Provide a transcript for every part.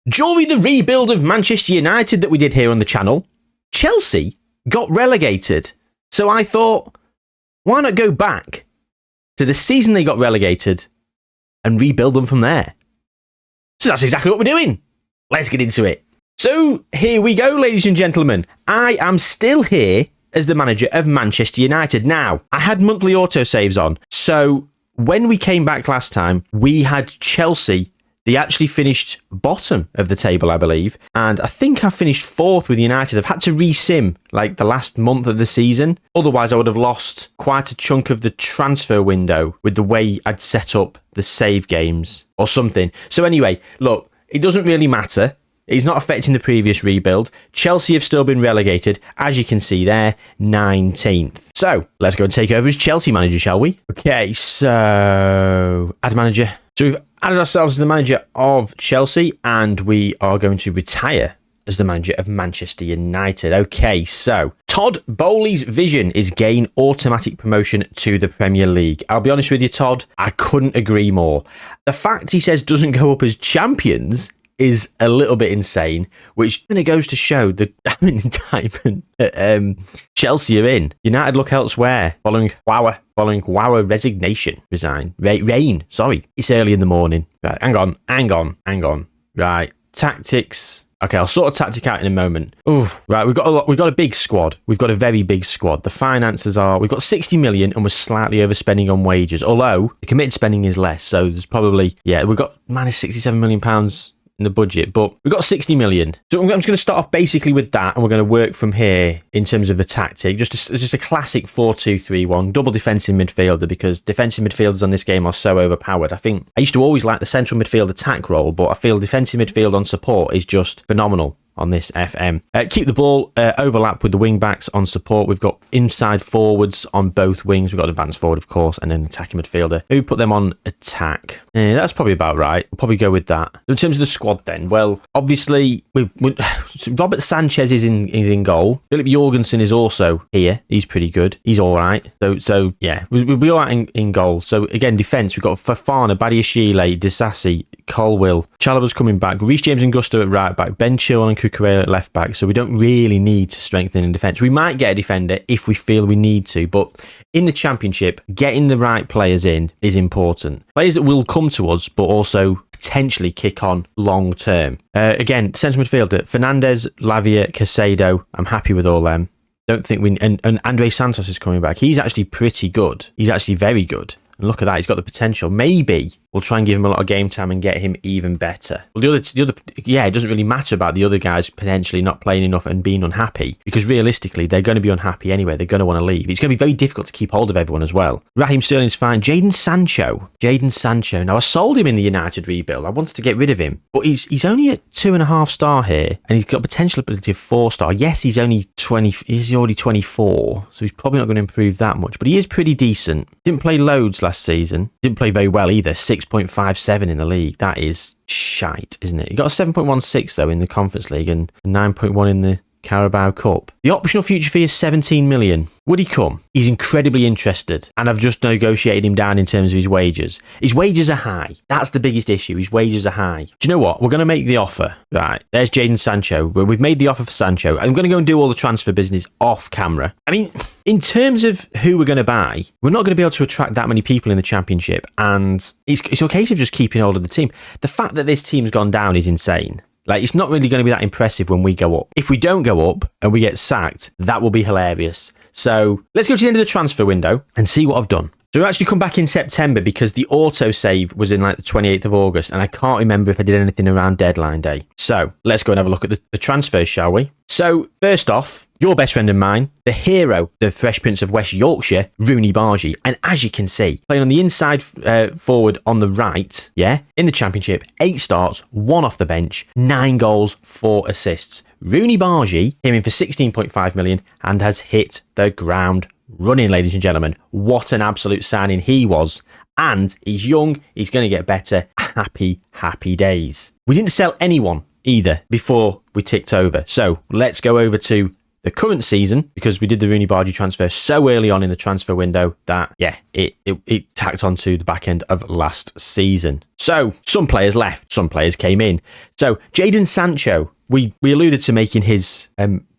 During the rebuild of Manchester United that we did here on the channel, Chelsea got relegated. So I thought, why not go back to the season they got relegated and rebuild them from there? So that's exactly what we're doing. Let's get into it. So here we go, ladies and gentlemen. I am still here as the manager of Manchester United. Now, I had monthly autosaves on. So when we came back last time, we had Chelsea. They actually finished bottom of the table, I believe. And I think I finished fourth with United. I've had to re-sim like the last month of the season. Otherwise, I would have lost quite a chunk of the transfer window with the way I'd set up the save games or something. So anyway, look, it doesn't really matter. It's not affecting the previous rebuild. Chelsea have still been relegated, as you can see there, 19th. So let's go and take over as Chelsea manager, shall we? Okay, so add manager. So we've added ourselves as the manager of Chelsea, and we are going to retire as the manager of Manchester United. Okay, so Todd Bowley's vision is gain automatic promotion to the Premier League. I'll be honest with you, Todd, I couldn't agree more. The fact he says doesn't go up as champions is a little bit insane, which kind of goes to show the damning indictment that Chelsea are in. United look elsewhere following Jayhuahua resignation. Rain, sorry. It's early in the morning. Right, hang on. Right, tactics. Okay, I'll sort of tactic out in a moment. Oof, right, we've got a big squad. We've got a very big squad. The finances are, we've got 60 million and we're slightly overspending on wages, although the committed spending is less. So there's probably, we've got minus 67 million pounds in the budget, but we've got 60 million. So I'm just going to start off basically with that, and we're going to work from here in terms of the tactic. Just a classic 4-2-3-1, double defensive midfielder, because defensive midfielders on this game are so overpowered. I think I used to always like the central midfield attack role, but I feel defensive midfield on support is just phenomenal on this FM. Keep the ball, overlap with the wing backs on support. We've got inside forwards on both wings. We've got advanced forward, of course, and then attacking midfielder. Maybe put them on attack. That's probably about right. We'll probably go with that. In terms of the squad then, well, obviously, Robert Sanchez is in goal. Philip Jorgensen is also here. He's pretty good. He's all right. So yeah, we'll be all right in goal. So again, defence, we've got Fafana, Badiashile, Disasi, Colwill. Chalobah's coming back. Reece James and Gusto at right back. Ben Chilwell and Cucurella at left back. So we don't really need to strengthen in defence. We might get a defender if we feel we need to, but in the Championship, getting the right players in is important. Players that will come to us, but also potentially kick on long term. Again, central midfielder, Fernandez, Lavia, Caicedo. I'm happy with all them. Don't think and Andre Santos is coming back. He's actually pretty good. He's actually very good. And look at that, he's got the potential. Maybe we'll try and give him a lot of game time and get him even better. Well, the other, it doesn't really matter about the other guys potentially not playing enough and being unhappy, because realistically, they're going to be unhappy anyway. They're going to want to leave. It's going to be very difficult to keep hold of everyone as well. Raheem Sterling's fine. Jadon Sancho. Now, I sold him in the United rebuild. I wanted to get rid of him, but he's only at 2.5 star here, and he's got potential ability of 4 star. Yes, he's only 20. He's already 24, so he's probably not going to improve that much, but he is pretty decent. Didn't play loads last season. Didn't play very well either. 6.57 in the league. That is shite, isn't it? He got a 7.16 though in the Conference League and 9.1 in the Carabao Cup. The optional future fee is 17 million. Would he come? He's incredibly interested, and I've just negotiated him down in terms of his wages. His wages are high. That's the biggest issue. His wages are high. Do you know what? We're going to make the offer. Right, there's Jadon Sancho. We've made the offer for Sancho. I'm going to go and do all the transfer business off camera. I mean, in terms of who we're going to buy, we're not going to be able to attract that many people in the Championship, and it's a case of just keeping hold of the team. The fact that this team's gone down is insane. Like, it's not really going to be that impressive when we go up. If we don't go up and we get sacked, that will be hilarious. So let's go to the end of the transfer window and see what I've done. So I actually come back in September because the autosave was in like the 28th of August, and I can't remember if I did anything around deadline day. So let's go and have a look at the transfers, shall we? So first off, your best friend and mine, the hero, the Fresh Prince of West Yorkshire, Rooney Bargy. And as you can see, playing on the inside forward on the right, in the Championship, 8 starts, 1 off the bench, 9 goals, 4 assists. Rooney Bargy came in for 16.5 million and has hit the ground running, ladies and gentlemen. What an absolute signing he was. And he's young, he's going to get better. Happy, happy days. We didn't sell anyone either before we ticked over. So let's go over to the current season, because we did the Rooney Bargy transfer so early on in the transfer window that, yeah, it tacked onto the back end of last season. So some players left, some players came in. So Jadon Sancho, we alluded to making his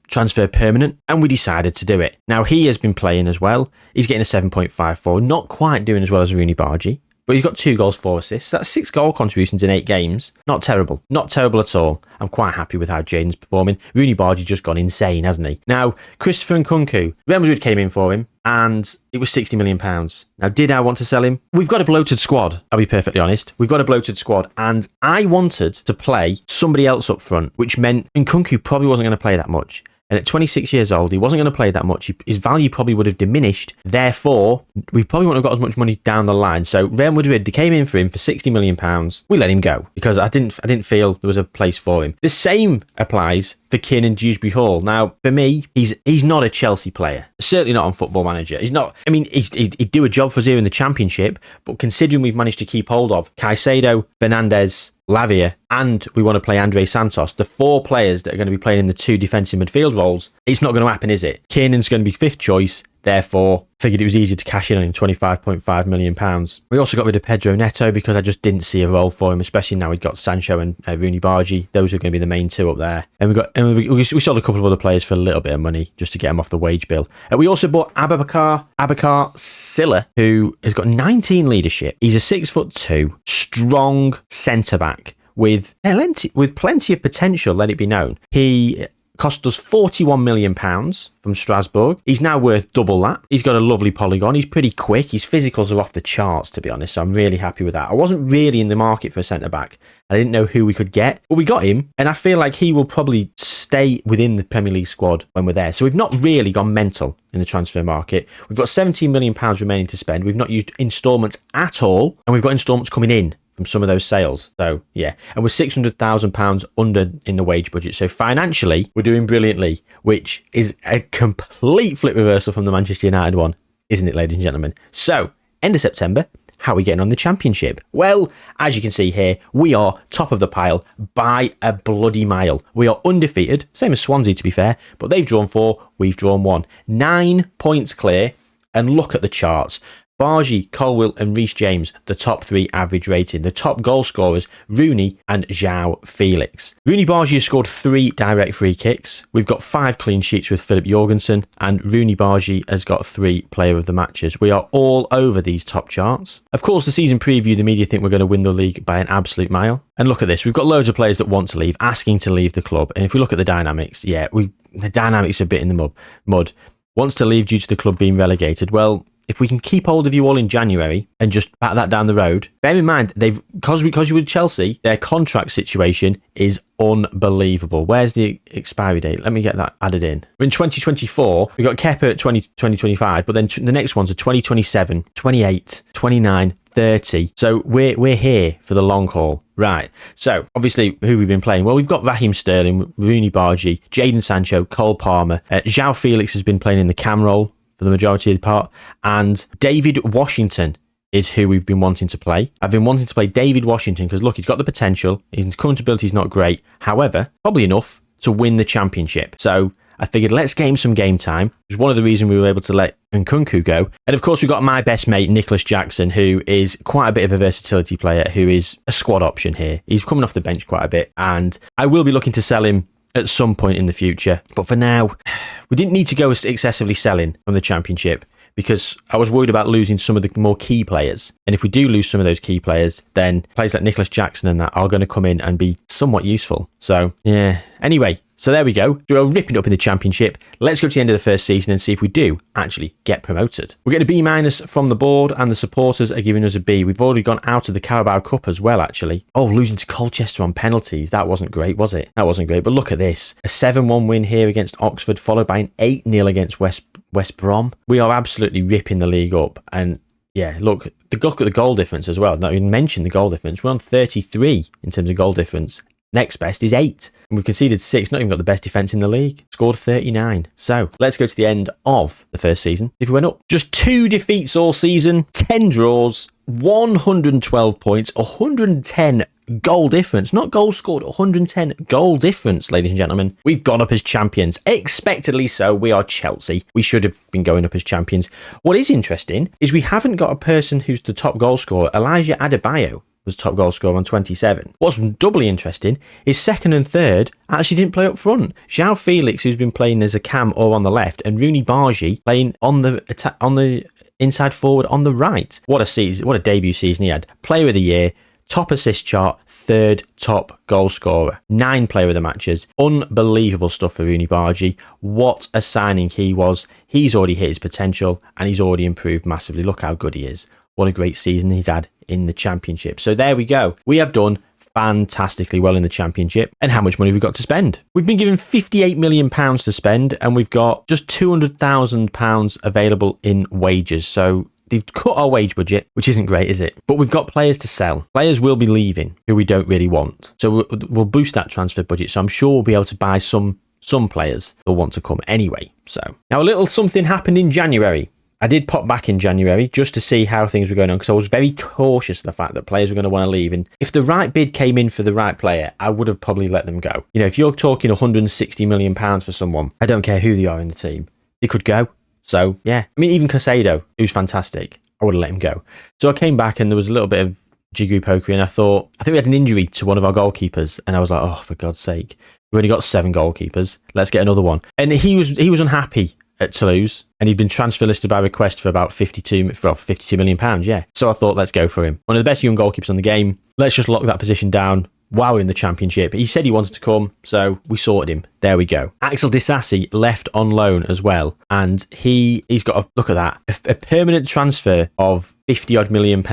transfer permanent, and we decided to do it. Now, he has been playing as well. He's getting a 7.54, not quite doing as well as Rooney Bargy, but he's got 2 goals, 4 assists. That's 6 goal contributions in 8 games. Not terrible. Not terrible at all. I'm quite happy with how Jaden's performing. Rooney Bargy just gone insane, hasn't he? Now, Christopher Nkunku, Real Madrid came in for him, and it was £60 million. Now, did I want to sell him? We've got a bloated squad, I'll be perfectly honest. We've got a bloated squad, and I wanted to play somebody else up front, which meant Nkunku probably wasn't going to play that much. And at 26 years old, he wasn't going to play that much. His value probably would have diminished. Therefore, we probably wouldn't have got as much money down the line. So Real Madrid, they came in for him for £60 million. We let him go because I didn't feel there was a place for him. The same applies for Kiernan Dewsbury Hall. Now, for me, he's not a Chelsea player. Certainly not on Football Manager. He's not. I mean, he'd do a job for us here in the Championship, but considering we've managed to keep hold of Caicedo, Fernandes, Lavia, and we want to play Andre Santos, the 4 players that are going to be playing in the 2 defensive midfield roles, it's not going to happen, is it? Kiernan's going to be 5th choice, therefore, figured it was easy to cash in on him, £25.5 million. We also got rid of Pedro Neto because I just didn't see a role for him, especially now we've got Sancho and Rooney Bargy. Those are going to be the main 2 up there. And we sold a couple of other players for a little bit of money just to get them off the wage bill. We also bought Abubakar Silla, who has got 19 leadership. He's a 6'2", strong centre-back with plenty of potential, let it be known. He cost us £41 million from Strasbourg. He's now worth double that. He's got a lovely polygon. He's pretty quick. His physicals are off the charts, to be honest. So I'm really happy with that. I wasn't really in the market for a centre-back. I didn't know who we could get, but we got him, and I feel like he will probably stay within the Premier League squad when we're there. So we've not really gone mental in the transfer market. We've got £17 million remaining to spend. We've not used instalments at all, and we've got instalments coming in from some of those sales. So yeah, and we're £600,000 under in the wage budget. So financially, we're doing brilliantly, which is a complete flip reversal from the Manchester United one, isn't it, ladies and gentlemen? So end of September, how are we getting on the Championship? Well, as you can see here, we are top of the pile by a bloody mile. We are undefeated, same as Swansea to be fair, but they've drawn 4, we've drawn 1. 9 points clear, and look at the charts. Bargy, Colwill and Reece James, the top 3 average rating. The top goal scorers, Rooney and João Felix. Rooney Bargy has scored 3 direct free kicks. We've got 5 clean sheets with Philip Jorgensen, and Rooney Bargy has got 3 player of the matches. We are all over these top charts. Of course, the season preview, the media think we're going to win the league by an absolute mile. And look at this, we've got loads of players that want to leave, asking to leave the club. And if we look at the dynamics, yeah, the dynamics are a bit in the mud. Wants to leave due to the club being relegated. Well, if we can keep hold of you all in January and just bat that down the road, bear in mind, because you're with Chelsea, their contract situation is unbelievable. Where's the expiry date? Let me get that added in. We're in 2024. We've got Kepa at 2025, but then the next ones are 2027, 28, 29, 30. So we're here for the long haul. Right. So obviously, who we've been playing? Well, we've got Raheem Sterling, Rooney Bargy, Jadon Sancho, Cole Palmer. João Felix has been playing in the cam role for the majority of the part, and David Washington is who we've been wanting to play. I've been wanting to play David Washington because, look, he's got the potential. His current ability is not great. However, probably enough to win the Championship. So I figured let's get him some game time. It was one of the reasons we were able to let Nkunku go. And of course, we've got my best mate, Nicholas Jackson, who is quite a bit of a versatility player, who is a squad option here. He's coming off the bench quite a bit, and I will be looking to sell him at some point in the future. But for now, we didn't need to go excessively selling from the Championship because I was worried about losing some of the more key players. And if we do lose some of those key players, then players like Nicholas Jackson and that are going to come in and be somewhat useful. So, yeah. Anyway, so there we go. We're ripping it up in the Championship. Let's go to the end of the first season and see if we do actually get promoted. We're getting a B- from the board, and the supporters are giving us a B. We've already gone out of the Carabao Cup as well, actually. Oh, losing to Colchester on penalties. That wasn't great, was it? That wasn't great. But look at this. A 7-1 win here against Oxford, followed by an 8-0 against West Brom. We are absolutely ripping the league up. And yeah, look at the goal difference as well. Now, you mentioned the goal difference. We're on 33 in terms of goal difference. Next best is 8. And we've conceded 6, not even got the best defence in the league. Scored 39. So let's go to the end of the first season. If we went up, just 2 defeats all season, 10 draws, 112 points, 110 goal difference. Not goals scored, 110 goal difference, ladies and gentlemen. We've gone up as champions. Expectedly so. We are Chelsea. We should have been going up as champions. What is interesting is we haven't got a person who's the top goal scorer. Elijah Adebayo was top goal scorer on 27. What's doubly interesting is second and third actually didn't play up front. João Felix, who's been playing as a cam or on the left, and Rooney Bargi playing on the inside forward on the right. What a season! What a debut season he had. Player of the year, top assist chart, third top goal scorer, 9 player of the matches. Unbelievable stuff for Rooney Bargi. What a signing he was. He's already hit his potential and he's already improved massively. Look how good he is. What a great season he's had in the Championship. So there we go. We have done fantastically well in the Championship. And how much money have we got to spend? We've been given £58 million to spend, and we've got just £200,000 available in wages. So they've cut our wage budget, which isn't great, is it? But we've got players to sell. Players will be leaving who we don't really want. So we'll boost that transfer budget. So I'm sure we'll be able to buy some players who'll want to come anyway. So now a little something happened in January. I did pop back in January just to see how things were going on because I was very cautious of the fact that players were going to want to leave. And if the right bid came in for the right player, I would have probably let them go. You know, if you're talking £160 million for someone, I don't care who they are in the team, they could go. So, yeah. I mean, even Casado, who's fantastic, I would have let him go. So I came back and there was a little bit of jiggery pokery and I think we had an injury to one of our goalkeepers. And I was like, oh, for God's sake, we've only got 7 goalkeepers. Let's get another one. And he was unhappy at Toulouse, and he'd been transfer listed by request for about £52 million, yeah. So I thought, let's go for him. One of the best young goalkeepers on the game. Let's just lock that position down while we're in the Championship. He said he wanted to come, so we sorted him. There we go. Axel Disasi left on loan as well, and he's got a look at that. A permanent transfer of £50 million.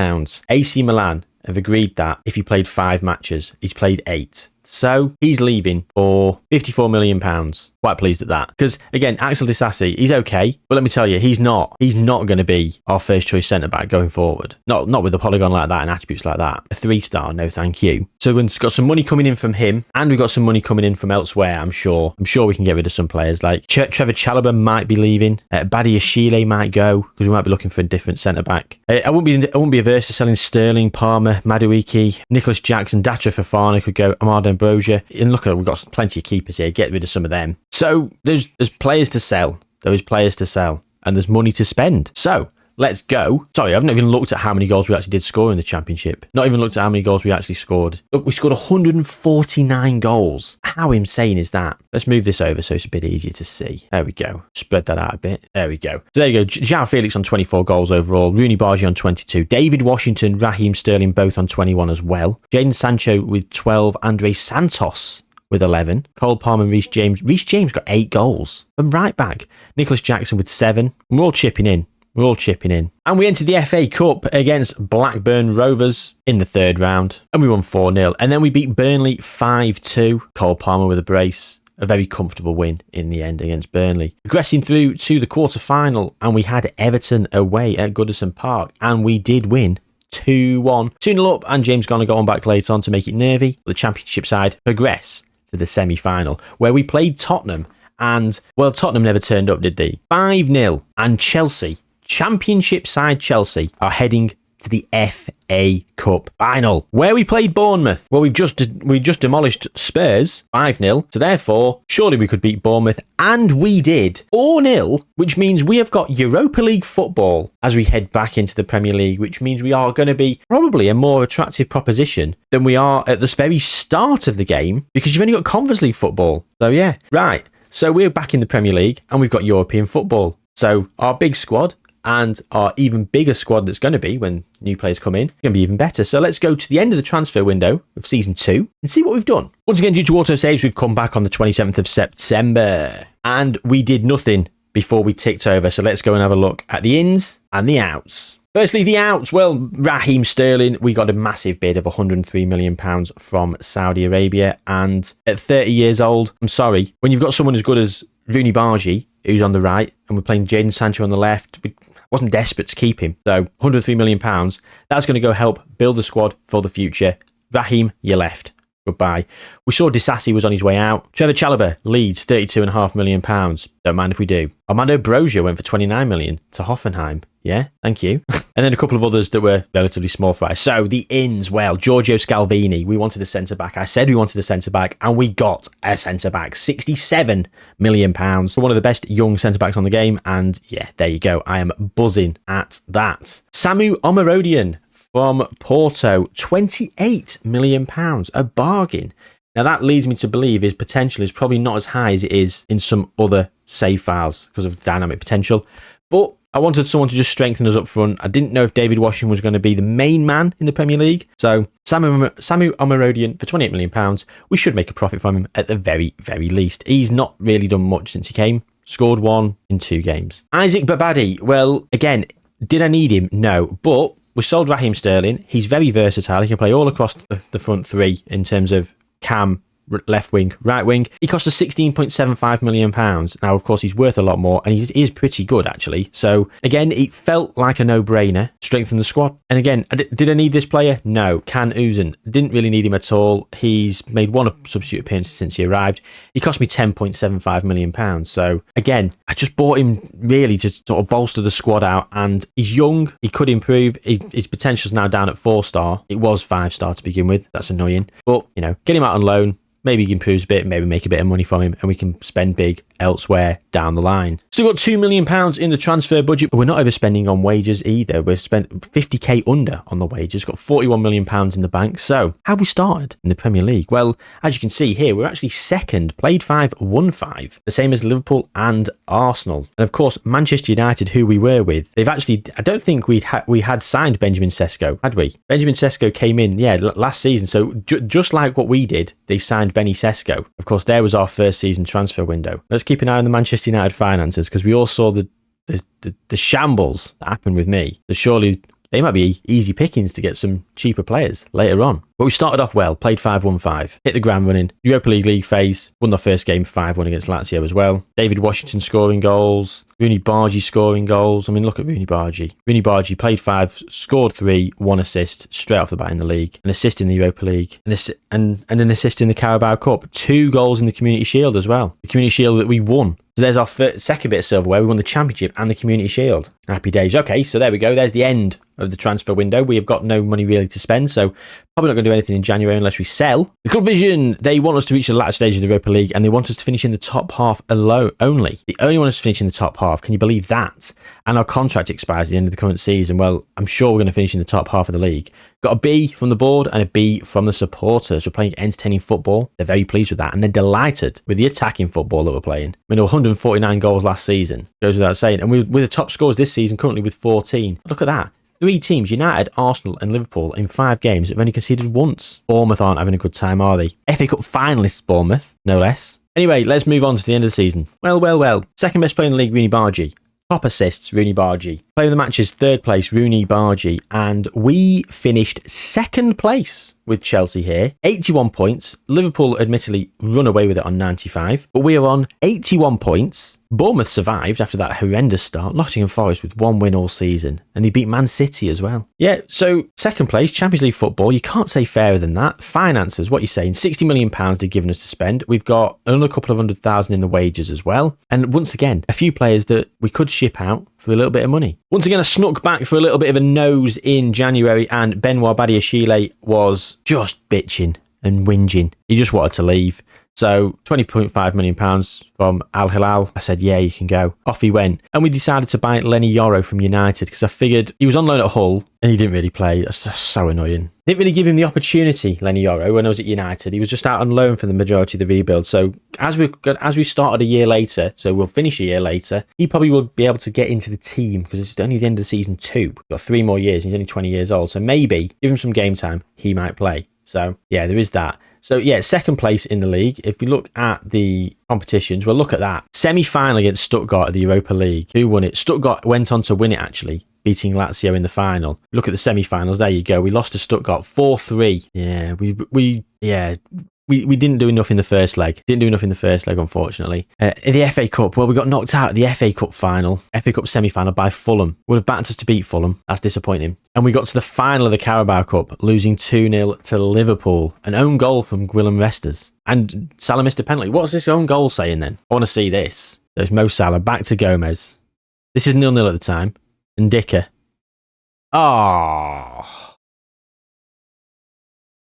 AC Milan have agreed that if he played 5 matches, he's played 8. So he's leaving for £54 million. Quite pleased at that. Because again, Axel Disasi, he's okay, but let me tell you, he's not going to be our first choice centre back going forward. Not with a polygon like that and attributes like that. A 3-star, no thank you. So we've got some money coming in from him, and we've got some money coming in from elsewhere. I'm sure we can get rid of some players like Trevor Chalobah might be leaving. Badi Ashile might go because we might be looking for a different centre back. I wouldn't be averse to selling Sterling, Palmer, Madueke, Nicholas Jackson, Datra Fofana could go. Amado Brozier. And look, we've got plenty of keepers here. Get rid of some of them. So there's players to sell. There is players to sell. And there's money to spend. So let's go. Sorry, I've not even looked at how many goals we actually did score in the Championship. Not even looked at how many goals we actually scored. Look, we scored 149 goals. How insane is that? Let's move this over so it's a bit easier to see. There we go. Spread that out a bit. There we go. So there you go. João Felix on 24 goals overall. Rooney Bargi on 22. David Washington, Raheem Sterling both on 21 as well. Jadon Sancho with 12. Andre Santos with 11. Cole Palmer and Reece James. Reece James got 8 goals. And right back. Nicholas Jackson with 7. And we're all chipping in. And we entered the FA Cup against Blackburn Rovers in the 3rd round. And we won 4-0. And then we beat Burnley 5-2. Cole Palmer with a brace. A very comfortable win in the end against Burnley. Progressing through to the quarter-final. And we had Everton away at Goodison Park. And we did win 2-1. 2-0 up. And James Garner got on back later on to make it nervy. The Championship side progress to the semi-final. Where we played Tottenham. And, well, Tottenham never turned up, did they? 5-0. And Chelsea, Championship side Chelsea, are heading to the FA Cup final, where we played Bournemouth. Well, we just demolished Spurs 5-0, so therefore, surely we could beat Bournemouth, and we did 4-0, which means we have got Europa League football as we head back into the Premier League, which means we are going to be probably a more attractive proposition than we are at the very start of the game, because you've only got Conference League football. So yeah, right. So we're back in the Premier League, and we've got European football. So our big squad and our even bigger squad that's going to be when new players come in, going to be even better. So let's go to the end of the transfer window of Season 2 and see what we've done. Once again, due to autosaves, we've come back on the 27th of September. And we did nothing before we ticked over. So let's go and have a look at the ins and the outs. Firstly, the outs. Well, Raheem Sterling, we got a massive bid of £103 million from Saudi Arabia. And at 30 years old, I'm sorry, when you've got someone as good as Rooney Bargi, who's on the right, and we're playing Jadon Sancho on the left, we wasn't desperate to keep him. So £103 million, that's going to go help build the squad for the future. Raheem, you left. goodbye. We saw Disasi was on his way out. Trevor Chalobah, Leeds, £32.5 million. Don't mind if we do. Armando Broja went for 29 million to Hoffenheim. Yeah, thank you. And then a couple of others that were relatively small fries. So the ins, well, Giorgio Scalvini, we wanted a centre-back. I said we wanted a centre-back, and we got a centre-back. £67 million for one of the best young centre-backs on the game. And yeah, there you go. I am buzzing at that. Samu Omarodian from Porto, £28 million. A bargain. Now that leads me to believe his potential is probably not as high as it is in some other save files because of dynamic potential. But I wanted someone to just strengthen us up front. I didn't know if David Washington was going to be the main man in the Premier League. So Samu Omarodian for £28 million. We should make a profit from him at the very, very least. He's not really done much since he came. Scored 1 in 2 games. Isaac Babadi. Well, again, did I need him? No. But we sold Raheem Sterling. He's very versatile. He can play all across the front three in terms of cam, left wing, right wing. He cost us £16.75 million. Now, of course, he's worth a lot more, and he is pretty good, actually. So, again, it felt like a no-brainer. Strengthen the squad. And again, did I need this player? No. Can Uzun. Didn't really need him at all. He's made 1 substitute appearance since he arrived. He cost me £10.75 million. So, again, I just bought him really to sort of bolster the squad out, and he's young. He could improve. His potential's now down at 4-star. It was 5-star to begin with. That's annoying. But, you know, get him out on loan. Maybe he improves a bit, maybe make a bit of money from him, and we can spend big elsewhere down the line. Still got £2 million in the transfer budget, but we're not overspending on wages either. We've spent 50k under on the wages, got £41 million in the bank. So, how have we started in the Premier League? Well, as you can see here, we're actually second, played 5, won 5, the same as Liverpool and Arsenal. And of course, Manchester United, who we were with, they've actually, I don't think we had signed Benjamin Sesko, had we? Benjamin Sesko came in, last season. So, just like what we did, they signed Benny Sesko. Of course, there was our first season transfer window. Let's keep an eye on the Manchester United finances, because we all saw the shambles that happened with me. So surely they might be easy pickings to get some cheaper players later on. But we started off well, played 5, won 5, hit the ground running. Europa League phase, won the first game 5-1 against Lazio as well. David Washington scoring goals, Rooney Bargi scoring goals. I mean, look at Rooney Bargi. Rooney Bargi played 5, scored 3, 1 assist straight off the bat in the league, an assist in the Europa League, and an assist in the Carabao Cup, 2 goals in the Community Shield as well. The Community Shield that we won. So there's our second bit of silverware. We won the Championship and the Community Shield. Happy days. Okay, so there we go. There's the end of the transfer window. We have got no money really to spend, so probably not going to do anything in January unless we sell. The Club Vision, they want us to reach the latter stage of the Europa League, and they want us to finish in the top half only. They only want us to finish in the top half. Can you believe that? And our contract expires at the end of the current season. Well, I'm sure we're going to finish in the top half of the league. Got a B from the board and a B from the supporters. We're playing entertaining football. They're very pleased with that, and they're delighted with the attacking football that we're playing. I mean, 149 goals last season, goes without saying. And we're the top scorers this season, currently with 14. Look at that. 3 teams, United, Arsenal and Liverpool, in 5 games have only conceded once. Bournemouth aren't having a good time, are they? FA Cup finalists, Bournemouth, no less. Anyway, let's move on to the end of the season. Well. Second best player in the league, Rooney Bargi. Top assists, Rooney Bargi. Player of the matches, 3rd place, Rooney Bargi. And we finished 2nd place with Chelsea here. 81 points. Liverpool admittedly run away with it on 95. But we are on 81 points. Bournemouth survived after that horrendous start. Nottingham Forest with 1 win all season. And they beat Man City as well. Yeah, so 2nd place, Champions League football. You can't say fairer than that. Finances, what you're saying, £60 million they've given us to spend. We've got another couple of 100,000 in the wages as well. And once again, a few players that we could ship out for a little bit of money. Once again, I snuck back for a little bit of a nose in January, and Benoit Badiashile was just bitching and whinging. He just wanted to leave. So £20.5 million from Al Hilal. I said, yeah, you can go. Off he went. And we decided to buy Lenny Yoro from United because I figured he was on loan at Hull and he didn't really play. That's just so annoying. Didn't really give him the opportunity, Lenny Yoro, when I was at United. He was just out on loan for the majority of the rebuild. So as we started a year later, so we'll finish a year later, he probably will be able to get into the team because it's only the end of season 2. We've got 3 more years. He's only 20 years old. So maybe give him some game time. He might play. So yeah, there is that. So yeah, 2nd place in the league. If we look at the competitions, well, look at that. Semi-final against Stuttgart at the Europa League. Who won it? Stuttgart went on to win it, actually, beating Lazio in the final. Look at the semi-finals. There you go. We lost to Stuttgart 4-3. Yeah, we didn't do enough in the first leg. Unfortunately. The FA Cup, well, we got knocked out at the FA Cup semi-final by Fulham. Would have backed us to beat Fulham. That's disappointing. And we got to the final of the Carabao Cup, losing 2-0 to Liverpool. An own goal from Gwilym Resters. And Salah missed a penalty. What's this own goal saying then? I want to see this. There's Mo Salah, back to Gomez. This is 0-0 at the time. And Dicker. Oh,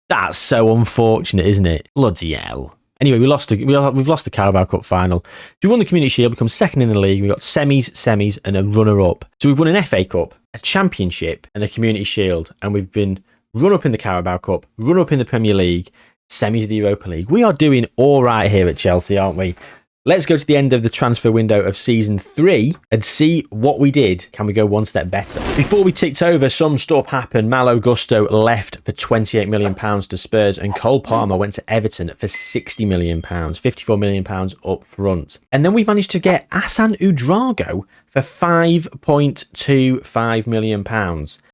that's so unfortunate, isn't it? Bloody hell. Anyway, we've lost the Carabao Cup final. So we won the Community Shield, become second in the league. We got semis, and a runner-up. So we've won an FA Cup, a Championship, and a Community Shield. And we've been run-up in the Carabao Cup, run-up in the Premier League, semis of the Europa League. We are doing all right here at Chelsea, aren't we? Let's go to the end of the transfer window of Season 3 and see what we did. Can we go one step better? Before we ticked over, some stuff happened. Malo Gusto left for £28 million to Spurs, and Cole Palmer went to Everton for £60 million, £54 million up front. And then we managed to get Hassan Ouedraogo for £5.25 million.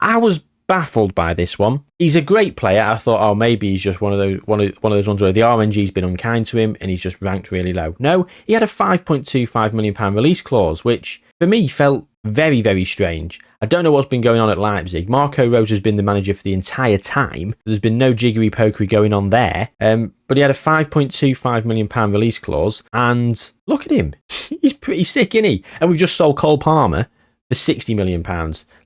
I was baffled by this one. He's a great player. I thought, oh, maybe he's just one of those ones where the RNG's been unkind to him and he's just ranked really low. No, he had a £5.25 million release clause, which for me felt very, very strange. I don't know what's been going on at Leipzig. Marco Rose has been the manager for the entire time. There's been no jiggery-pokery going on there. But he had a £5.25 million release clause, and look at him. He's pretty sick, isn't he? And we've just sold Cole Palmer for £60 million.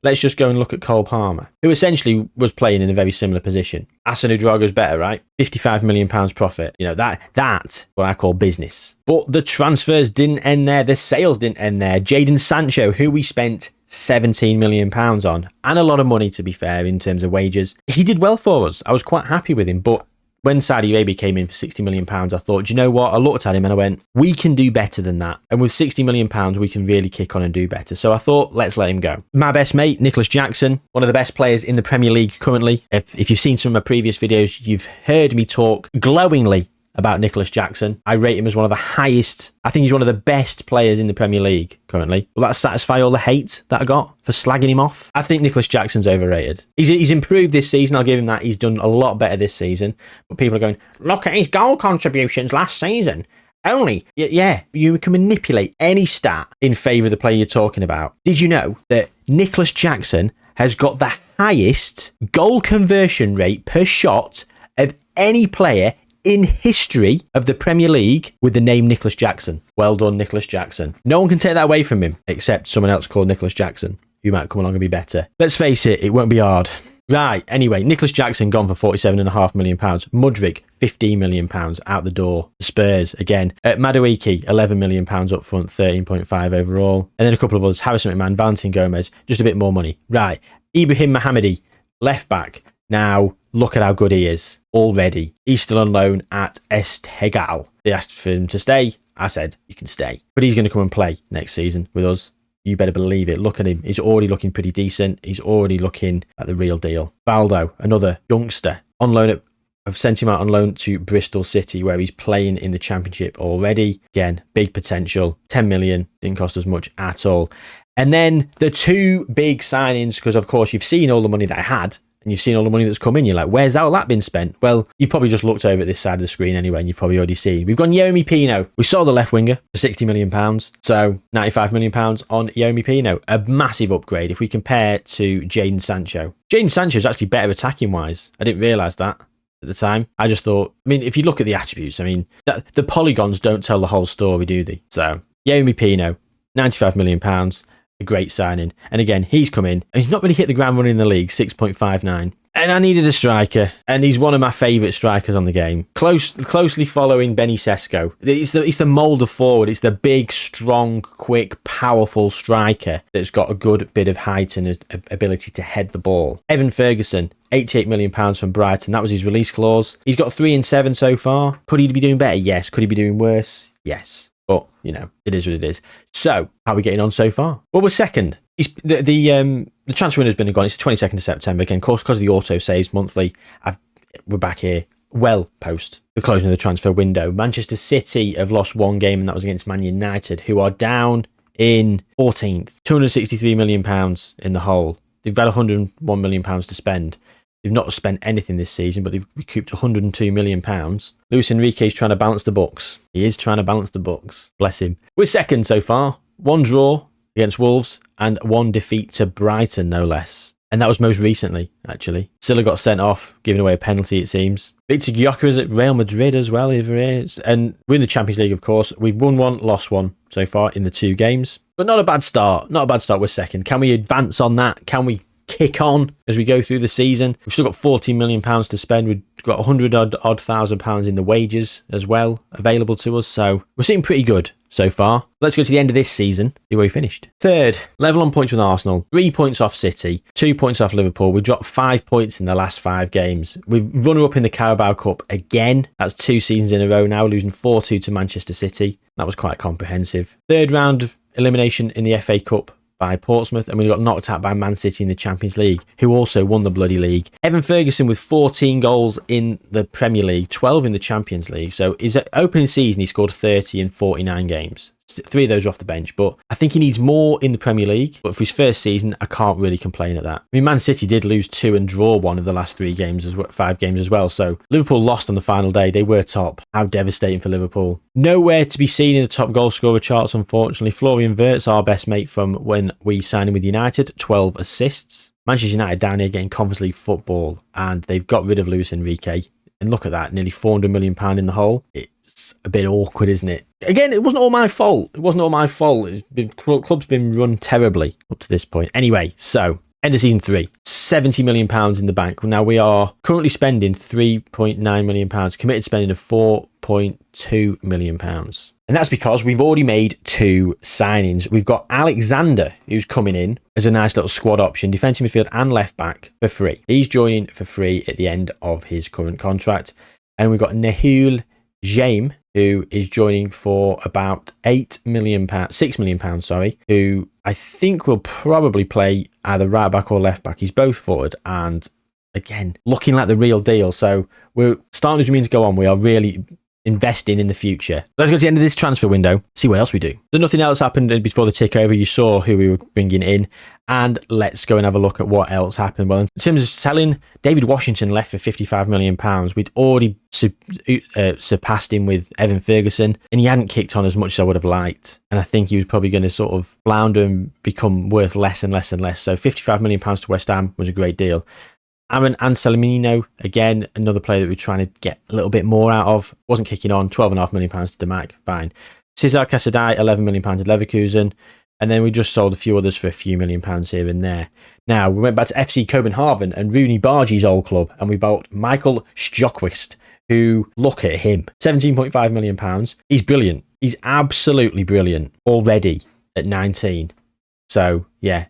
Let's just go and look at Cole Palmer, who essentially was playing in a very similar position. Hassan Ouedraogo's better, right? £55 million profit. You know, that's what I call business. But the transfers didn't end there. The sales didn't end there. Jadon Sancho, who we spent £17 million on, and a lot of money, to be fair, in terms of wages. He did well for us. I was quite happy with him, but when Saudi Arabia came in for £60 million, I thought, do you know what? I looked at him and I went, we can do better than that. And with £60 million, we can really kick on and do better. So I thought, let's let him go. My best mate, Nicholas Jackson, one of the best players in the Premier League currently. If you've seen some of my previous videos, you've heard me talk glowingly about Nicholas Jackson. I rate him as one of the highest. I think he's one of the best players in the Premier League currently. Will that satisfy all the hate that I got for slagging him off? I think Nicholas Jackson's overrated. He's improved this season. I'll give him that. He's done a lot better this season. But people are going, look at his goal contributions last season. Only, yeah, you can manipulate any stat in favour of the player you're talking about. Did you know that Nicholas Jackson has got the highest goal conversion rate per shot of any player in history of the Premier League with the name Nicholas Jackson? Well done, Nicholas Jackson. No one can take that away from him, except someone else called Nicholas Jackson, who might come along and be better. Let's face it, it won't be hard. Right, anyway, Nicholas Jackson gone for £47.5 million. Mudryk, £15 million out the door. Spurs, again. Madueke, £11 million up front, 13.5 overall. And then a couple of others, Harrison McMahon, Valentin Gomez, just a bit more money. Right, Ibrahim Mohamedi, left back. Now, look at how good he is already. He's still on loan at Esteghlal. They asked for him to stay. I said, you can stay. But he's going to come and play next season with us. You better believe it. Look at him. He's already looking pretty decent. He's already looking at the real deal. Baldo, another youngster, on loan I've sent him out on loan to Bristol City, where he's playing in the Championship already. Again, big potential. 10 million. Didn't cost us much at all. And then the two big signings, because of course you've seen all the money that I had, and you've seen all the money that's come in. You're like, where's all that been spent? Well, you've probably just looked over at this side of the screen anyway, and you've probably already seen. We've got Yeremy Pino. We sold the left winger for £60 million. So £95 million on Yeremy Pino. A massive upgrade if we compare to Jadon Sancho. Jadon Sancho is actually better attacking wise. I didn't realise that at the time. I just thought, I mean, if you look at the attributes, I mean, the polygons don't tell the whole story, do they? So Yeremy Pino, £95 million. A great signing. And again, he's come in and he's not really hit the ground running in the league, 6.59. And I needed a striker, and he's one of my favourite strikers on the game. Closely following Benny Sesko. It's the mould of forward. It's the big, strong, quick, powerful striker that's got a good bit of height and ability to head the ball. Evan Ferguson, £88 million from Brighton. That was his release clause. He's got 3 and 7 so far. Could he be doing better? Yes. Could he be doing worse? Yes. But, you know, it is what it is. So, how are we getting on so far? Well, we're second. The transfer window's been gone. It's the 22nd of September. Again, of course, because of the auto saves monthly, we're back here well post the closing of the transfer window. Manchester City have lost one game, and that was against Man United, who are down in 14th. £263 million in the hole. They've got £101 million to spend. They've not spent anything this season, but they've recouped £102 million. Luis Enrique is trying to balance the books. He is trying to balance the books. Bless him. We're second so far. 1 draw against Wolves and 1 defeat to Brighton, no less. And that was most recently, actually. Silla got sent off, giving away a penalty, it seems. Victor Gyökeres is at Real Madrid as well, over here. And we're in the Champions League, of course. We've won 1, lost 1 so far in the 2 games. But not a bad start. Not a bad start. We're second. Can we advance on that? Can we kick on as we go through the season? We've still got £14 million to spend. We've got 100 odd thousand pounds in the wages as well available to us. So we're sitting pretty good so far. Let's go to the end of this season, see where we finished. Third, level on points with Arsenal, 3 points off City, 2 points off Liverpool. We dropped 5 points in the last 5 games. We've runner up in the Carabao Cup again. That's 2 seasons in a row now, losing 4-2 to Manchester City. That was quite comprehensive. Third round of elimination in the FA Cup by Portsmouth, and we got knocked out by Man City in the Champions League, who also won the bloody league. Evan Ferguson with 14 goals in the Premier League, 12 in the Champions League. So his opening season, he scored 30 in 49 games. 3 of those are off the bench, but I think he needs more in the Premier League. But for his first season, I can't really complain at that. I mean, Man City did lose 2 and draw 1 of the last 3 games, 5 games as well. So Liverpool lost on the final day. They were top. How devastating for Liverpool. Nowhere to be seen in the top goal scorer charts, unfortunately. Florian Wirtz, our best mate from when we signed him with United, 12 assists. Manchester United down here getting Conference League football, and they've got rid of Luis Enrique. And look at that, nearly £400 million in the hole. It's a bit awkward, isn't it? Again, it wasn't all my fault. Club's been run terribly up to this point. Anyway, so end of season 3, £70 million in the bank. Now we are currently spending £3.9 million, committed spending of £4.2 million. And that's because we've already made 2 signings. We've got Alexander, who's coming in as a nice little squad option, defensive midfield and left back for free. He's joining for free at the end of his current contract. And we've got Nahul Jaime, who is joining for about £6 million, who I think will probably play either right back or left back. He's both forward and, again, looking like the real deal. So we're starting to mean to go on. We are really investing in the future. Let's go to the end of this transfer window, see what else we do. So nothing else happened before the tick over. You saw who we were bringing in, and let's go and have a look at what else happened. Well, in terms of selling, David Washington left for £55 million. We'd already surpassed him with Evan Ferguson, and he hadn't kicked on as much as I would have liked. And I think he was probably going to sort of flounder and become worth less and less and less. So £55 million to West Ham was a great deal. Aaron Anselmino, again, another player that we're trying to get a little bit more out of. Wasn't kicking on. £12.5 million to Damac. Fine. Cesar Casadei, £11 million to Leverkusen. And then we just sold a few others for a few £1 million here and there. Now, we went back to FC Copenhagen and Rooney Bargi's old club, and we bought Michael Stjokvist, who, look at him, £17.5 million. He's brilliant. He's absolutely brilliant already at 19. So, yeah,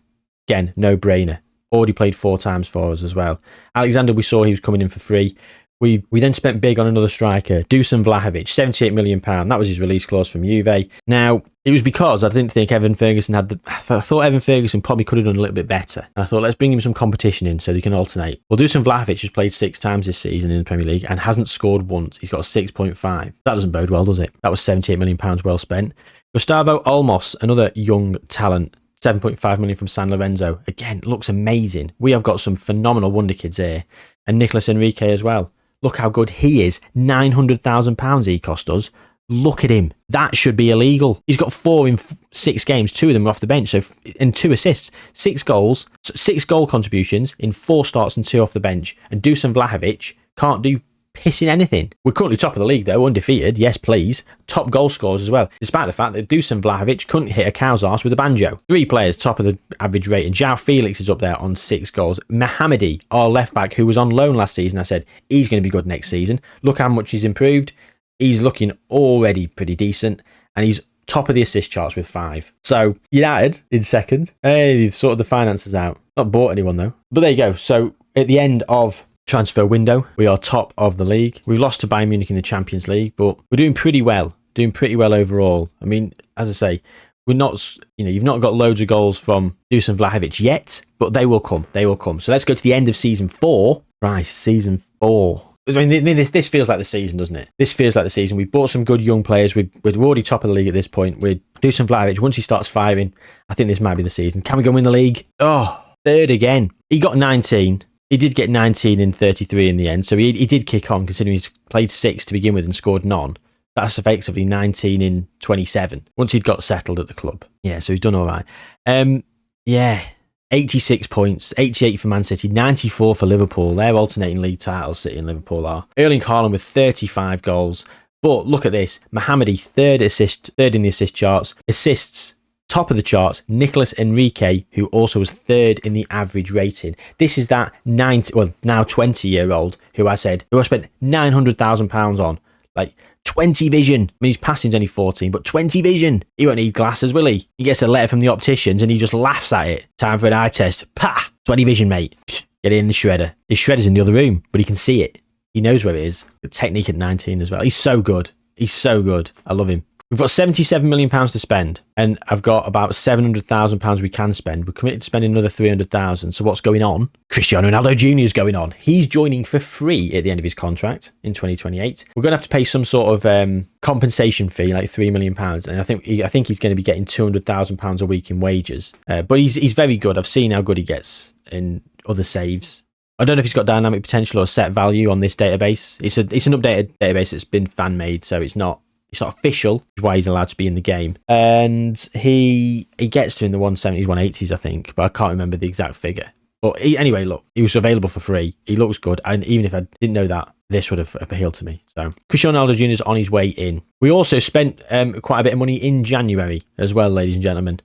again, no-brainer. Already played 4 times for us as well. Alexander, we saw he was coming in for free. We then spent big on another striker, Dusan Vlahovic, £78 million. That was his release clause from Juve. Now, it was because I didn't think Evan Ferguson had I thought Evan Ferguson probably could have done a little bit better. And I thought, let's bring him some competition in so they can alternate. Well, Dusan Vlahovic has played 6 times this season in the Premier League and hasn't scored once. He's got a 6.5. That doesn't bode well, does it? That was £78 million well spent. Gustavo Olmos, another young talent, £7.5 million from San Lorenzo. Again, looks amazing. We have got some phenomenal wonder kids here. And Nicolas Enrique as well. Look how good he is. £900,000 he cost us. Look at him. That should be illegal. He's got 4 in 6 games. 2 of them are off the bench. And 2 assists. 6 goals. 6 goal contributions in 4 starts and 2 off the bench. And Dusan Vlahovic can't do pissing anything. We're currently top of the league though, undefeated, yes please. Top goal scorers as well, despite the fact that Dusan Vlahovic couldn't hit a cow's arse with a banjo. 3 players top of the average rating. João Felix is up there on 6 goals. Mohamedi, our left back who was on loan last season, I said he's going to be good next season. Look how much he's improved. He's looking already pretty decent, and he's top of the assist charts with 5. So United in second. Hey, they've sorted the finances out. Not bought anyone though. But there you go. So at the end of transfer window, we are top of the league. We've lost to Bayern Munich in the Champions League, but we're doing pretty well overall. I mean, as I say, we're not, you've not got loads of goals from Dusan Vlahovic yet, but they will come. So let's go to the end of season 4. Right, season 4. I mean, this feels like the season, doesn't it? This feels like the season. We've bought some good young players. We're already top of the league at this point. With Dusan Vlahovic, once he starts firing, I think this might be the season. Can we go win the league? Oh, third again. He got 19. he did get 19 in 33 in the end, so he did kick on, considering he's played 6 to begin with and scored none. That's effectively 19 in 27 once he'd got settled at the club. Yeah, so he's done all right. 86 points, 88 for Man City, 94 for Liverpool. They're alternating league titles, City and Liverpool are. Erling Haaland with 35 goals. But look at this. Mohamedi, third in the assist charts. Assists, top of the charts. Nicolas Enrique, who also was third in the average rating. This is that now 20-year-old who I spent £900,000 on. Like, 20 vision. I mean, his passing's only 14, but 20 vision. He won't need glasses, will he? He gets a letter from the opticians and he just laughs at it. Time for an eye test. Pah! 20 vision, mate. Get in the shredder. His shredder's in the other room, but he can see it. He knows where it is. The technique at 19 as well. He's so good. He's so good. I love him. We've got £77 million to spend, and I've got about £700,000 we can spend. We're committed to spending another £300,000. So what's going on? Cristiano Ronaldo Jr. is going on. He's joining for free at the end of his contract in 2028. We're going to have to pay some sort of compensation fee, like £3 million, and I think he's going to be getting £200,000 a week in wages. But he's very good. I've seen how good he gets in other saves. I don't know if he's got dynamic potential or set value on this database. It's an updated database that's been fan made, so it's not official, which is why he's allowed to be in the game. And he gets to in the 170s, 180s, I think, but I can't remember the exact figure. But anyway, look, he was available for free. He looks good, and even if I didn't know that, this would have appealed to me. So Cristiano Ronaldo Jr. is on his way in. We also spent quite a bit of money in January as well, ladies and gentlemen,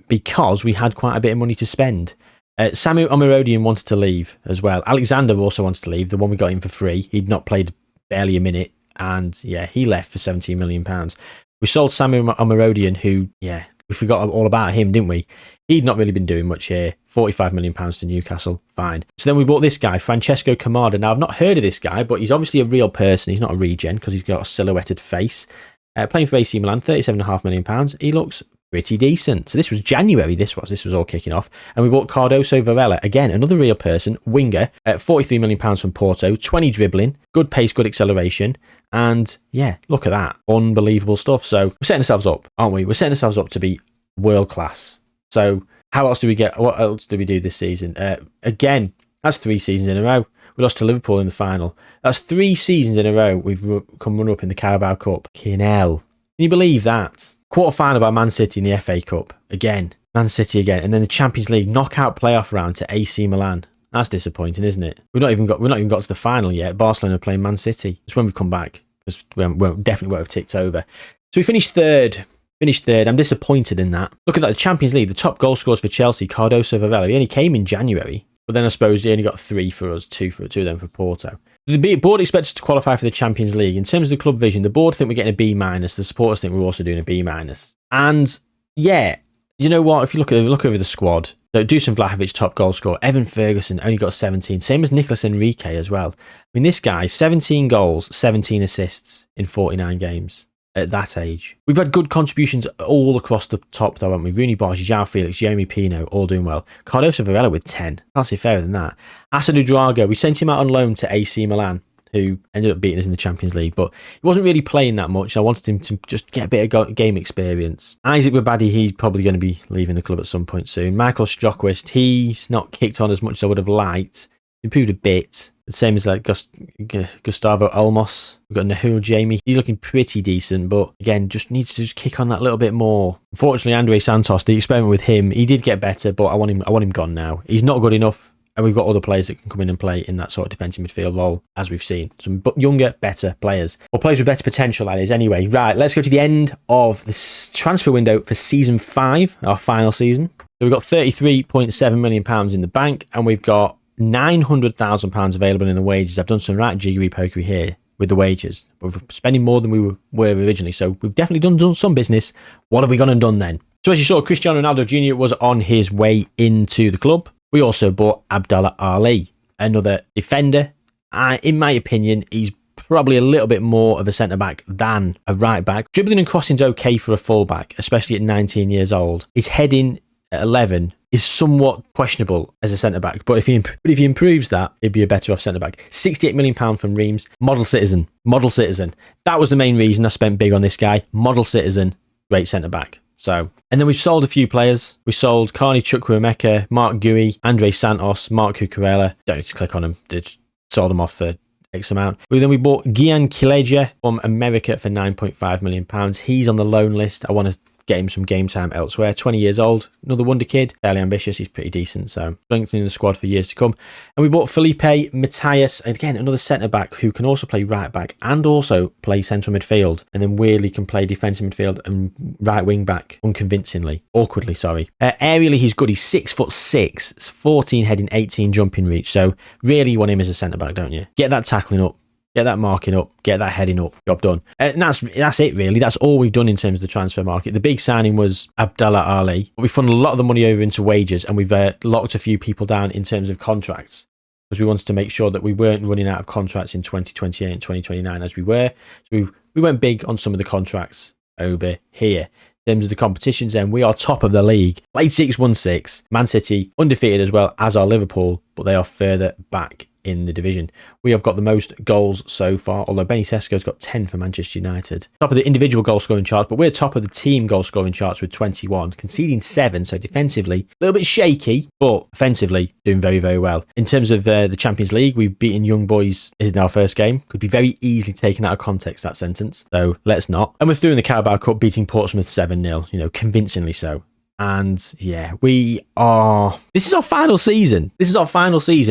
because we had quite a bit of money to spend. Samu Omirodian wanted to leave as well. Alexander also wanted to leave, the one we got in for free. He'd not played barely a minute, and yeah, he left for £17 million. We sold Samu Omirodian, who, yeah, we forgot all about him, didn't we? He'd not really been doing much here. £45 million to Newcastle, fine. So then we bought this guy, Francesco Camada. Now, I've not heard of this guy, but he's obviously a real person. He's not a regen because he's got a silhouetted face. Playing for AC Milan, £37.5 million. He looks pretty decent. So this was January, this was all kicking off. And we bought Cardoso Varela, again, another real person, winger, at £43 million from Porto, 20 dribbling, good pace, good acceleration. And yeah, look at that. Unbelievable stuff. So we're setting ourselves up, aren't we? We're setting ourselves up to be world class. So how else do we get? What else do we do this season? Again, that's 3 seasons in a row. We lost to Liverpool in the final. That's 3 seasons in a row we've come run up in the Carabao Cup. Fucking hell. Can you believe that? Quarter-final by Man City in the FA Cup. Again. Man City again. And then the Champions League knockout playoff round to AC Milan. That's disappointing, isn't it? We've not even got to the final yet. Barcelona are playing Man City. It's when we come back, because we definitely won't have ticked over. So we finished third. I'm disappointed in that. Look at that. The Champions League, the top goal scorers for Chelsea, Cardoso Varela. He only came in January. But then I suppose he only got 3 for us, 2 of them for Porto. The board expects us to qualify for the Champions League. In terms of the club vision, the board think we're getting a B-. The supporters think we're also doing a B-. And yeah, you know what? If you look over the squad, so Dusan Vlahovic, top goal scorer. Evan Ferguson only got 17. Same as Nicolas Enrique as well. I mean, this guy, 17 goals, 17 assists in 49 games. At that age. We've had good contributions all across the top, though, haven't we? Rooney Barge, João Felix, Jeremy Pino, all doing well. Cardoso Varela with 10. Can't say fairer than that. Asanu Drago, we sent him out on loan to AC Milan, who ended up beating us in the Champions League, but he wasn't really playing that much. I wanted him to just get a bit of game experience. Isaac Babadi, he's probably going to be leaving the club at some point soon. Michael Stroquist, he's not kicked on as much as I would have liked. Improved a bit. The same as like Gustavo Olmos. We've got Nahul Jamie. He's looking pretty decent, but again, just needs to just kick on that little bit more. Unfortunately, Andre Santos, the experiment with him, he did get better, but I want him gone now. He's not good enough, and we've got other players that can come in and play in that sort of defensive midfield role, as we've seen. Some younger, better players. Or players with better potential, that is. Anyway, right, let's go to the end of the transfer window for Season 5, our final season. So we've got £33.7 million in the bank, and we've got £900,000 available in the wages. I've done some right jiggery pokery here with the wages. We're spending more than we were originally, so we've definitely done some business. What have we gone and done then? So as you saw, Cristiano Ronaldo Jr. was on his way into the club. We also bought Abdallah Ali, another defender. In my opinion, he's probably a little bit more of a centre-back than a right-back. Dribbling and crossing's okay for a full-back, especially at 19 years old. His heading at 11 is somewhat questionable as a centre-back, but if he improves that, he'd be a better off centre-back. £68 million from Reims. Model citizen. That was the main reason I spent big on this guy. Model citizen, great centre-back. So, and then we've sold a few players. We sold Carney Chukwuemeka, Mark Gui, Andre Santos, Mark Cucurella. Don't need to click on them. They just sold them off for X amount. Then we bought Gian Kileja from America for £9.5 million. He's on the loan list. I want to get him some game time elsewhere. 20 years old, another wonder kid, fairly ambitious. He's pretty decent, so strengthening the squad for years to come. And we bought Felipe Matthias, again another centre back who can also play right back and also play central midfield, and then weirdly can play defensive midfield and right wing back awkwardly. Sorry. Aerially, he's good. He's 6'6", 14 heading, 18 jumping reach. So really, you want him as a centre back, don't you? Get that tackling up. Get that marking up, get that heading up, job done. And that's it really. That's all we've done in terms of the transfer market. The big signing was Abdallah Ali. We funded a lot of the money over into wages, and we've locked a few people down in terms of contracts, because we wanted to make sure that we weren't running out of contracts in 2028 and 2029 as we were. So we went big on some of the contracts over here. In terms of the competitions, then we are top of the league. Played 6-1-6. Man City undefeated as well as our Liverpool, but they are further back in the division. We have got the most goals so far, although Benny Sesko's got 10 for Manchester United. Top of the individual goal scoring charts, but we're top of the team goal scoring charts with 21, conceding 7, so defensively a little bit shaky, but offensively doing very, very well. In terms of the Champions League, we've beaten Young Boys in our first game. Could be very easily taken out of context, that sentence, so let's not. And we're through in the Carabao Cup, beating Portsmouth 7-0, convincingly so. And yeah, this is our final season.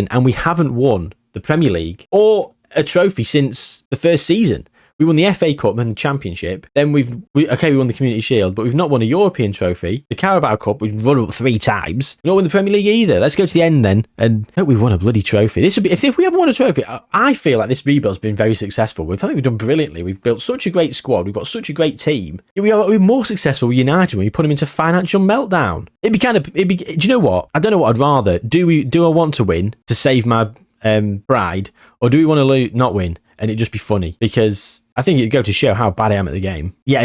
And we haven't won the Premier League or a trophy since the first season. We won the FA Cup and the Championship. Then we won the Community Shield, but we've not won a European trophy. The Carabao Cup, we've run up 3 times. We've not won the Premier League either. Let's go to the end then, and hope we've won a bloody trophy. This would be, if we haven't won a trophy, I feel like this rebuild's been very successful. I think we've done brilliantly. We've built such a great squad. We've got such a great team. We're more successful with United when we put them into financial meltdown. Do you know what? I don't know what I'd rather. Do I want to win to save my pride, or do we want to not win and it just be funny? Because I think it'd go to show how bad I am at the game. Yeah, I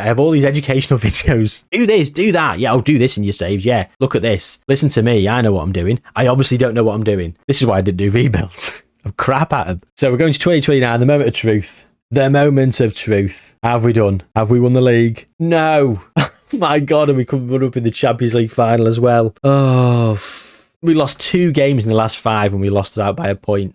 have all these educational videos. Do this, do that. Yeah, I'll do this in your saves. Yeah, look at this. Listen to me. I know what I'm doing. I obviously don't know what I'm doing. This is why I didn't do rebuilds. I'm crap at them. So we're going to 2029, the moment of truth. The moment of truth. Have we done? Have we won the league? No. My God, and we could run up in the Champions League final as well. Oh, we lost 2 games in the last 5 and we lost out by a point.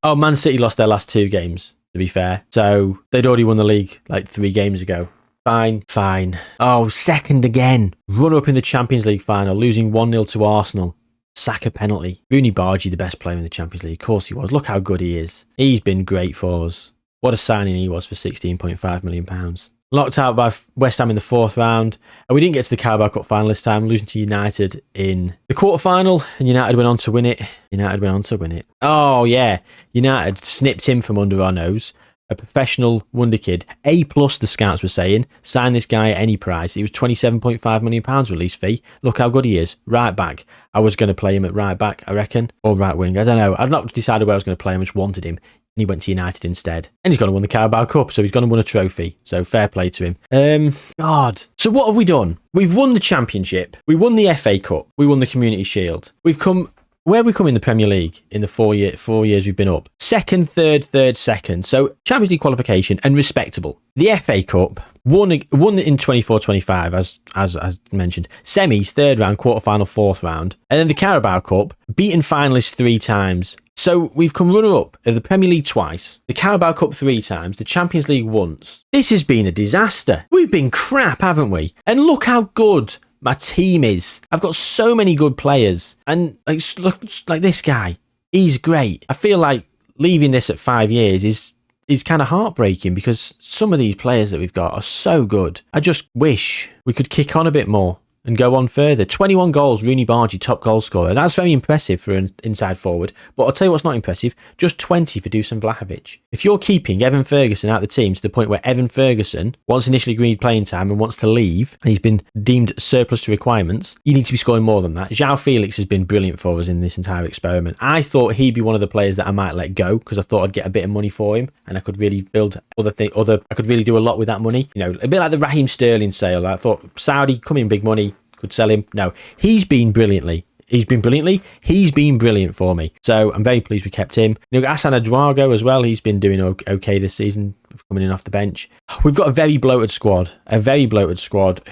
Oh, Man City lost their last 2 games, to be fair. So they'd already won the league like 3 games ago. Fine. Oh, second again. Run up in the Champions League final, losing 1-0 to Arsenal. Saka penalty. Rooney Bargy, the best player in the Champions League. Of course he was. Look how good he is. He's been great for us. What a signing he was for £16.5 million. Locked out by West Ham in the 4th round. And we didn't get to the Carabao Cup final this time, losing to United in the quarter-final, and United went on to win it. Oh, yeah. United snipped him from under our nose. A professional wonder kid. A+, the scouts were saying. Sign this guy at any price. He was £27.5 million release fee. Look how good he is. Right back. I was going to play him at right back, I reckon. Or right wing. I don't know. I've not decided where I was going to play him. I just wanted him. And he went to United instead. And he's going to win the Carabao Cup, so he's going to win a trophy. So fair play to him. God. So what have we done? We've won the Championship. We won the FA Cup. We won the Community Shield. Where have we come in the Premier League in the 4 years we've been up? Second, third, second. So Champions League qualification and respectable. The FA Cup won in 24-25 as mentioned. Semis, 3rd round, quarter-final, 4th round. And then the Carabao Cup, beaten finalists 3 times. So we've come runner-up of the Premier League twice, the Carabao Cup 3 times, the Champions League once. This has been a disaster. We've been crap, haven't we? And look how good my team is. I've got so many good players. And look, like this guy, he's great. I feel like leaving this at 5 years is kind of heartbreaking, because some of these players that we've got are so good. I just wish we could kick on a bit more and go on further. 21 goals, Rooney Bargy, top goal scorer. That's very impressive for an inside forward. But I'll tell you what's not impressive, just 20 for Dusan Vlahovic. If you're keeping Evan Ferguson out of the team to the point where Evan Ferguson wants initially agreed playing time and wants to leave, and he's been deemed surplus to requirements, you need to be scoring more than that. João Felix has been brilliant for us in this entire experiment. I thought he'd be one of the players that I might let go, because I thought I'd get a bit of money for him and I could really build I could really do a lot with that money. A bit like the Raheem Sterling sale. I thought Saudi, come in, big money, could sell him. No, he's been brilliant for me. So I'm very pleased we kept him. Hassan Adouago as well. He's been doing okay this season. coming in off the bench. We've got a very bloated squad.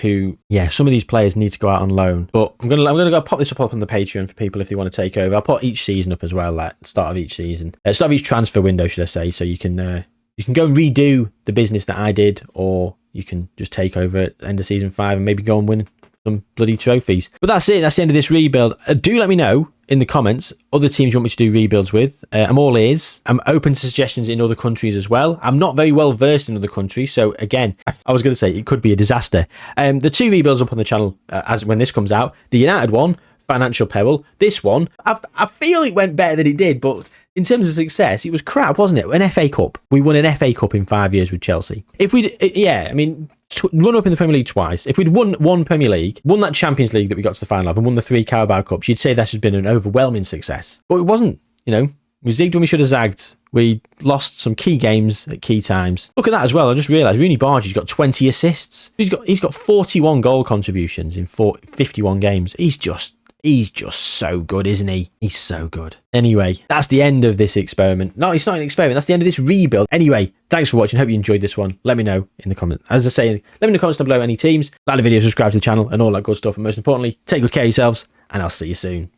Who, yeah, some of these players need to go out on loan. But I'm gonna go pop this up on the Patreon for people if they want to take over. I'll put each season up as well, like start of each season, start of each transfer window, should I say? So you can go and redo the business that I did, or you can just take over at the end of season 5 and maybe go and win some bloody trophies. But that's it. That's the end of this rebuild. Do let me know in the comments other teams you want me to do rebuilds with. I'm all ears. I'm open to suggestions in other countries as well. I'm not very well versed in other countries, so again, I was going to say it could be a disaster. The 2 rebuilds up on the channel as when this comes out, the United one, financial peril. This one, I feel it went better than it did, but in terms of success, it was crap, wasn't it? An FA Cup. We won an FA Cup in 5 years with Chelsea. If we'd, run up in the Premier League twice. If we'd won one Premier League, won that Champions League that we got to the final of, and won the 3 Carabao Cups, you'd say that has been an overwhelming success. But it wasn't, We zigged when we should have zagged. We lost some key games at key times. Look at that as well. I just realised Rooney Bargi's got 20 assists. He's got 41 goal contributions in 51 games. He's just so good, isn't he? He's so good. Anyway, that's the end of this experiment. No, it's not an experiment. That's the end of this rebuild. Anyway, thanks for watching. Hope you enjoyed this one. Let me know in the comments. As I say, let me know in the comments down below any teams. Like the video, subscribe to the channel and all that good stuff. And most importantly, take good care of yourselves, and I'll see you soon.